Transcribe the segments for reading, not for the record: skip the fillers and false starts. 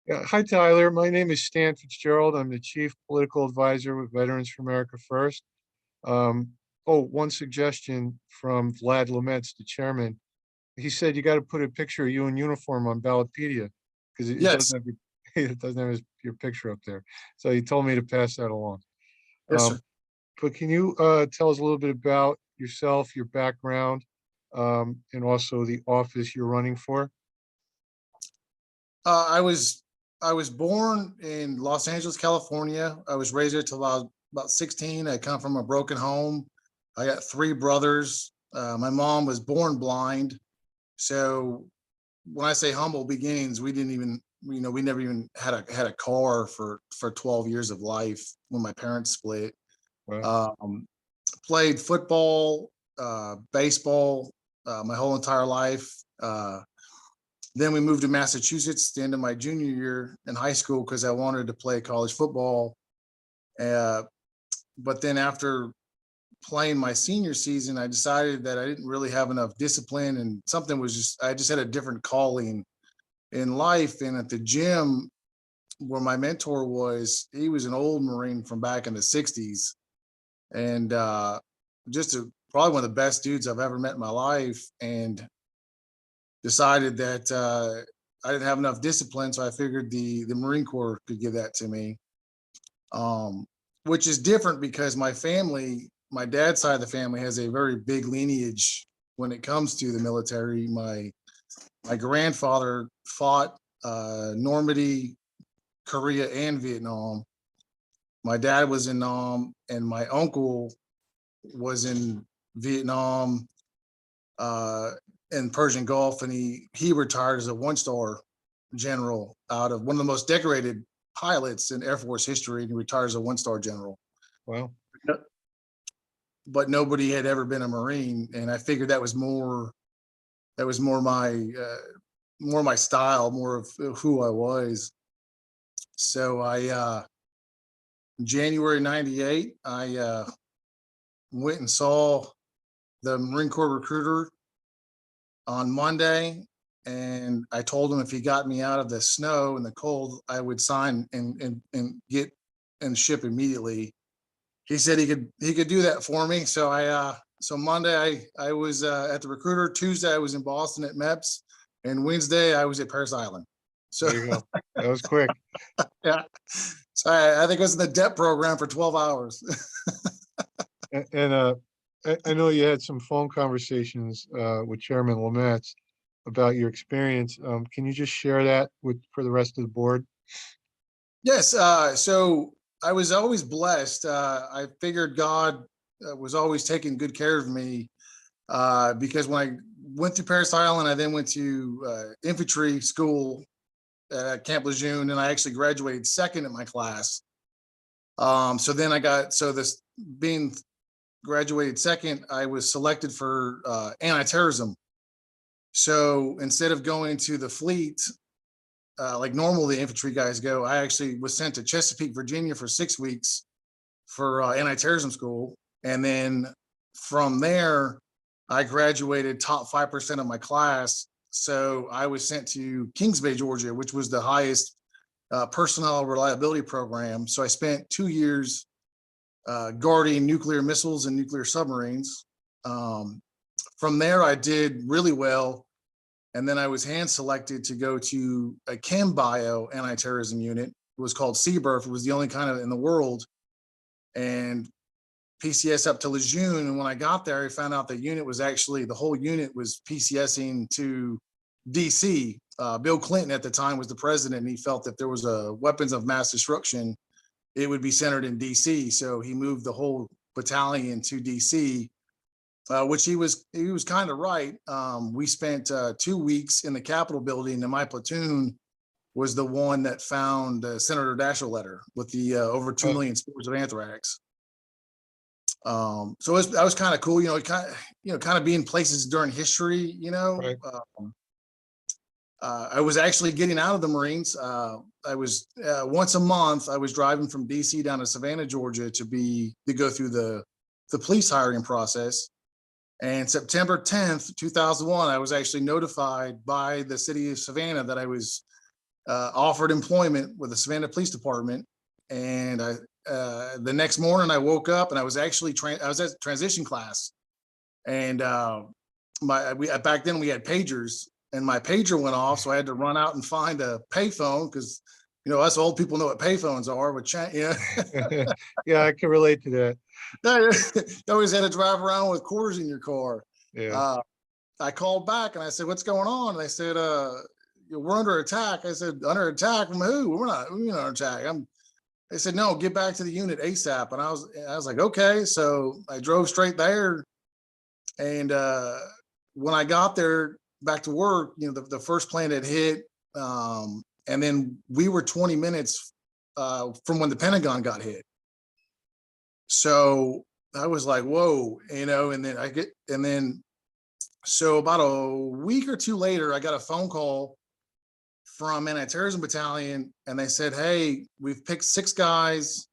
Yeah, hi, Tyler. My name is Stan Fitzgerald. I'm the Chief Political Advisor with Veterans for America First. Um, one suggestion from Vlad Lemets, the chairman. He said you got to put a picture of you in uniform on Ballotpedia because it Yes, doesn't have it doesn't have your picture up there. So he told me to pass that along. yes, sir. Um, but can you tell us a little bit about yourself, your background, and also the office you're running for? Uh, I was I was born in Los Angeles, California. I was raised there till I was about 16. I come from a broken home. I got three brothers. My mom was born blind. So when I say humble beginnings, we didn't even, we never even had a car for 12 years of life when my parents split. Well, Um, Played football, baseball, my whole entire life. Then we moved to Massachusetts the end of my junior year in high school because I wanted to play college football. Uh, but then after playing my senior season, I decided that I didn't really have enough discipline and I just had a different calling in life. And at the gym where my mentor was, he was an old Marine from back in the 60s. And probably one of the best dudes I've ever met in my life. And decided that I didn't have enough discipline, so I figured the Marine Corps could give that to me. Which is different because my dad's side of the family has a very big lineage when it comes to the military. My grandfather fought Normandy, Korea, and Vietnam. My dad was in Nam, and my uncle was in Vietnam, uh, in Persian Gulf, and he retired as a one-star general out of one of the most decorated pilots in Air Force history, and he retired as a one-star general. well, But nobody had ever been a Marine, and I figured that was more my style, more of who I was. So January '98, I went and saw the Marine Corps recruiter on Monday, and I told him if he got me out of the snow and the cold, I would sign and get and ship immediately. He said he could do that for me. So Monday I was at the recruiter. Tuesday I was in Boston at MEPS, and Wednesday I was at Paris Island. So there you go. That was quick. yeah, so I think I was in the DEP program for 12 hours. And I know you had some phone conversations with Chairman Lamets about your experience. Can you just share that for the rest of the board? Yes. So I was always blessed. I figured God was always taking good care of me because when I went through Paris Island, I then went to infantry school at Camp Lejeune, and I actually graduated second in my class. So then this being graduated second, I was selected for anti-terrorism. So instead of going to the fleet, like normal the infantry guys go, I actually was sent to Chesapeake, Virginia for 6 weeks for anti-terrorism school. And then from there, I graduated top 5% of my class. So I was sent to Kings Bay, Georgia, which was the highest personnel reliability program. So I spent 2 years guarding nuclear missiles and nuclear submarines. From there, I did really well. And then I was hand selected to go to a chem bio anti-terrorism unit. It was called CBRF. It was the only kind of in the world. And PCS up to Lejeune. And when I got there, I found out the whole unit was PCSing to DC. Bill Clinton at the time was the president, and he felt that there was a weapons of mass destruction, it would be centered in DC. So he moved the whole battalion to DC, which he was kind of right. We spent 2 weeks in the Capitol building, and my platoon was the one that found Senator Daschle letter with the over 2 million spores of anthrax. So that was kind of cool, kind of being places during history, Right. I was actually getting out of the Marines. I was once a month, I was driving from DC down to Savannah, Georgia to go through the police hiring process. And September 10th, 2001, I was actually notified by the city of Savannah that I was offered employment with the Savannah Police Department. And the next morning I woke up and I was actually, I was at transition class. And back then we had pagers, and my pager went off. So I had to run out and find a payphone, because, you know, us old people know what payphones are. With Yeah, I can relate to that. You always had to drive around with quarters in your car. Yeah. I called back and I said, "What's going on?" And they said, "We're under attack." I said, "Under attack from who? We're not under attack." They said, "No, get back to the unit ASAP." And I was like, "Okay." So I drove straight there. And when I got there back to work, you know, the first plane had hit. And then we were 20 minutes from when the Pentagon got hit. So I was like, whoa, you know, and then so about a week or two later, I got a phone call from anti-terrorism battalion, and they said, "Hey, we've picked 6 guys.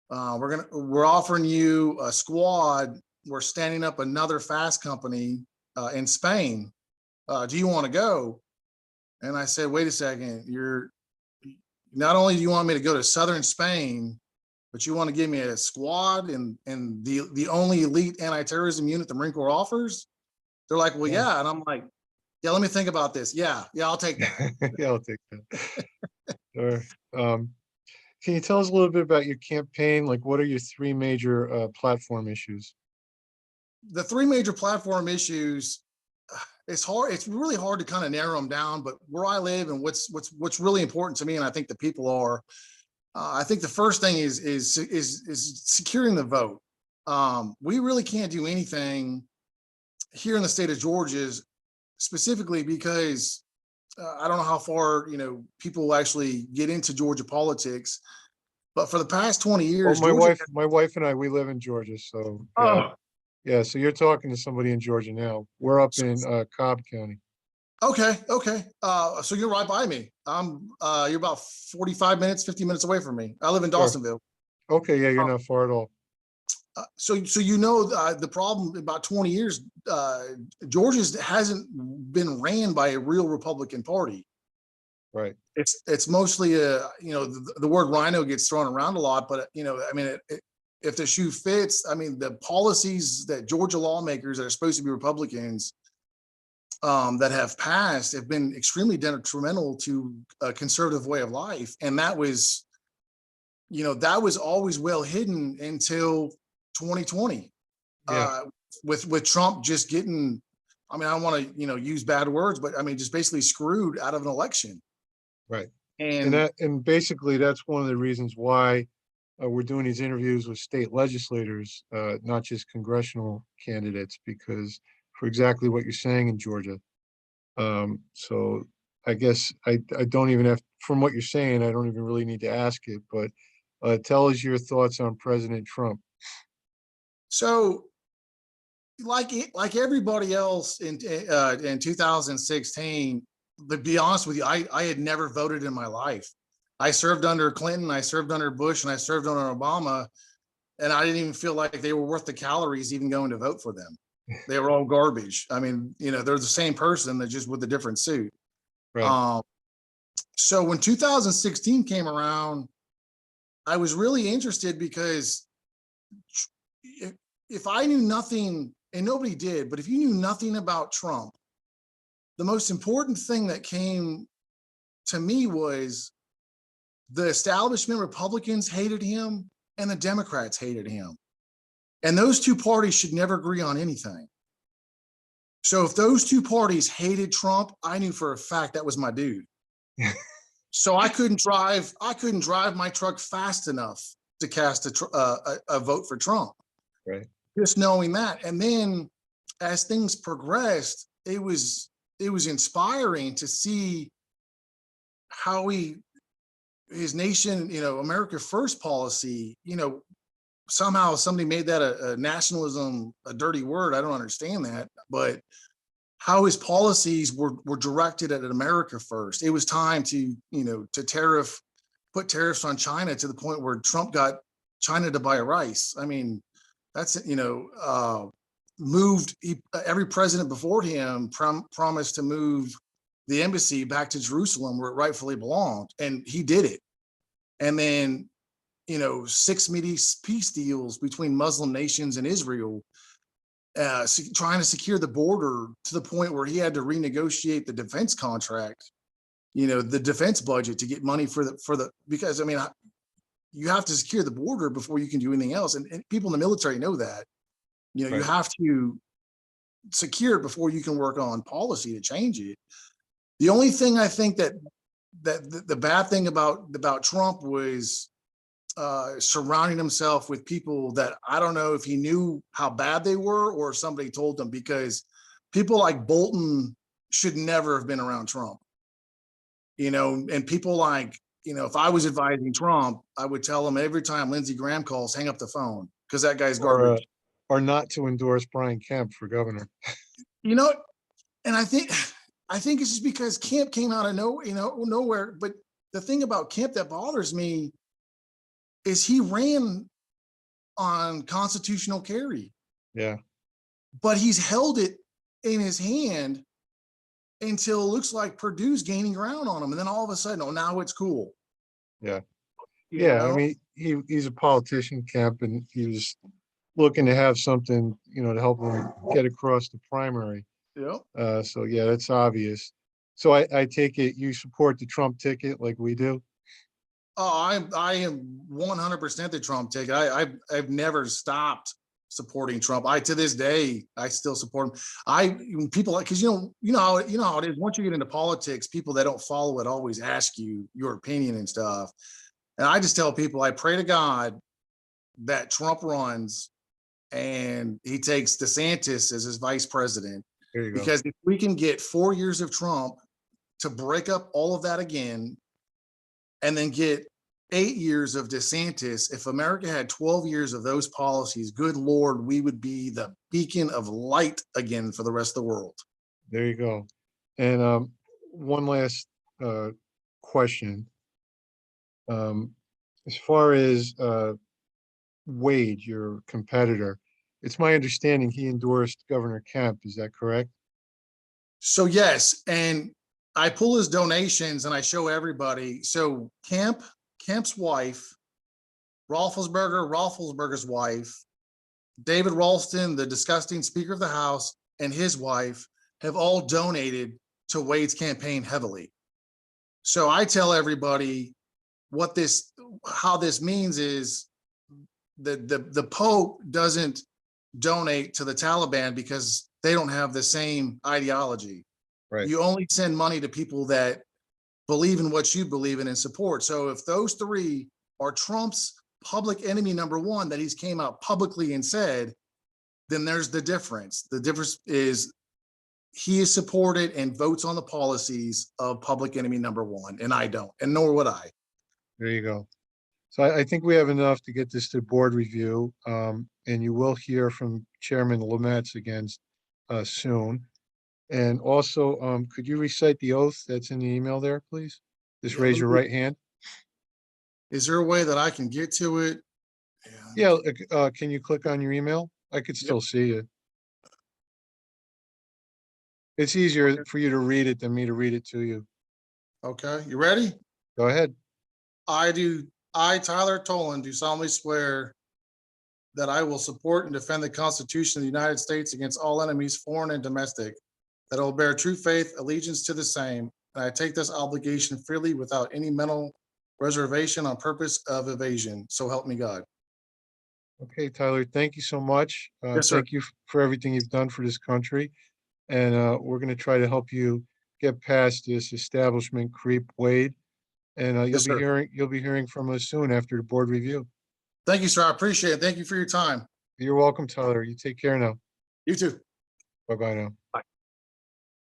We're offering you a squad. We're standing up another fast company in Spain. Do you want to go?" And I said, "Wait a second. Not only do you want me to go to southern Spain, but you want to give me a squad and the only elite anti-terrorism unit the Marine Corps offers?" They're like, "Well, yeah." And I'm like, "Yeah, let me think about this. Yeah, I'll take that." Yeah, I'll take that. Sure. Can you tell us a little bit about your campaign? Like, what are your 3 major platform issues? The 3 major platform issues, it's hard. It's really hard to kind of narrow them down. But where I live and what's really important to me, and I think the people are, I think the first thing is securing the vote. We really can't do anything here in the state of Georgia, specifically because I don't know how far, you know, people will actually get into Georgia politics. But for the past 20 Well, years, my wife and I, we live in Georgia, so yeah, Oh, yeah. So you're talking to somebody in Georgia now. We're up in Cobb County. okay, okay. So you're right by me. You're about 45 minutes, 50 minutes away from me. I live in Sure. Dawsonville. Okay, yeah, you're not far at all. So you know, the problem about 20 years, Georgia hasn't been ran by a real Republican Party. Right. It's mostly you know, the word rhino gets thrown around a lot, but you know, I mean, if the shoe fits, I mean, the policies that Georgia lawmakers that are supposed to be Republicans that have passed have been extremely detrimental to a conservative way of life. And that was, you know, that was always well hidden until 2020, Yeah. with Trump just getting, I mean, I don't want to, you know, use bad words, but I mean, just basically screwed out of an election. Right. And And basically that's one of the reasons why we're doing these interviews with state legislators, not just congressional candidates, because for exactly what you're saying in Georgia. So I guess I don't even have, from what you're saying, I don't even really need to ask it, but tell us your thoughts on President Trump. so, like everybody else in 2016, to be honest with you, I had never voted in my life. I served under Clinton, I served under Bush, and I served under Obama, and I didn't even feel like they were worth the calories even going to vote for them. They were all garbage. I mean, you know, they're the same person, that just with a different suit. Right. Um, so when 2016 came around, I was really interested because if I knew nothing, and nobody did, but if you knew nothing about Trump, the most important thing that came to me was the establishment Republicans hated him and the Democrats hated him. And those two parties should never agree on anything. So if those two parties hated Trump, I knew for a fact that was my dude. So I couldn't drive my truck fast enough to cast a vote for Trump. Right. Just knowing that. And then as things progressed, it was inspiring to see how his nation, you know, America First policy, you know, somehow somebody made that a nationalism, a dirty word. I don't understand that, but how his policies were directed at America First. It was time to, you know, to put tariffs on China to the point where Trump got China to buy rice. I mean, that's, you know, every president before him promised to move the embassy back to Jerusalem where it rightfully belonged. And he did it. And then, 6 peace deals between Muslim nations and Israel, trying to secure the border to the point where he had to renegotiate the defense contract, the defense budget to get money because you have to secure the border before you can do anything else. And people in the military know that, Right. you have to secure it before you can work on policy to change it. The only thing I think that the bad thing about Trump was surrounding himself with people that I don't know if he knew how bad they were or somebody told him, because people like Bolton should never have been around Trump. And people like, if I was advising Trump, I would tell him every time Lindsey Graham calls, hang up the phone, because that guy's garbage. Or not to endorse Brian Kemp for governor. And I think it's just because Kemp came out of nowhere. But the thing about Kemp that bothers me is he ran on constitutional carry. Yeah. But he's held it in his hand until it looks like Purdue's gaining ground on him. And then all of a sudden, now it's cool. Yeah. You know? I mean, he's a politician, Kemp, and he was looking to have something, to help him get across the primary. Yeah. So yeah, that's obvious. So I take it you support the Trump ticket like we do? Oh, I am 100% the Trump ticket. I've never stopped supporting Trump. To this day, I still support him. People like, because you know how it is. Once you get into politics, people that don't follow it always ask you your opinion and stuff. And I just tell people, I pray to God that Trump runs and he takes DeSantis as his vice president. There you go. Because if we can get 4 years of Trump to break up all of that again, and then get 8 years of DeSantis, if America had 12 years of those policies, good Lord, we would be the beacon of light again for the rest of the world. There you go. And one last question. As far as Wade, your competitor, it's my understanding he endorsed Governor Kemp. Is that correct? So yes, and I pull his donations and I show everybody. So Kemp's wife, Roethlisberger's wife, David Ralston, the disgusting Speaker of the House, and his wife have all donated to Wade's campaign heavily. So I tell everybody how this means is the Pope doesn't donate to the Taliban because they don't have the same ideology. Right. You only send money to people that believe in what you believe in and support. So if those three are Trump's public enemy number one that he's came out publicly and said, then there's the difference. The difference is he is supported and votes on the policies of public enemy number one, and I don't, and nor would I. There you go. So I think we have enough to get this to board review, and you will hear from Chairman Lamets again soon. And also, could you recite the oath that's in the email there, please? Just raise your right hand. Is there a way that I can get to it? Yeah, can you click on your email? I could still see you. It's easier for you to read it than me to read it to you. Okay, you ready? Go ahead. I, Tyler Tolin, do solemnly swear that I will support and defend the Constitution of the United States against all enemies, foreign and domestic, that I will bear true faith, allegiance to the same, and I take this obligation freely without any mental reservation on purpose of evasion. So help me God. Okay, Tyler, thank you so much. Yes, sir. Thank you for everything you've done for this country. And we're going to try to help you get past this establishment creep, Wade. And Yes, sir. you'll be hearing from us soon after the board review. Thank you, sir. I appreciate it. Thank you for your time. You're welcome, Tyler. You take care now. You too. Bye-bye now.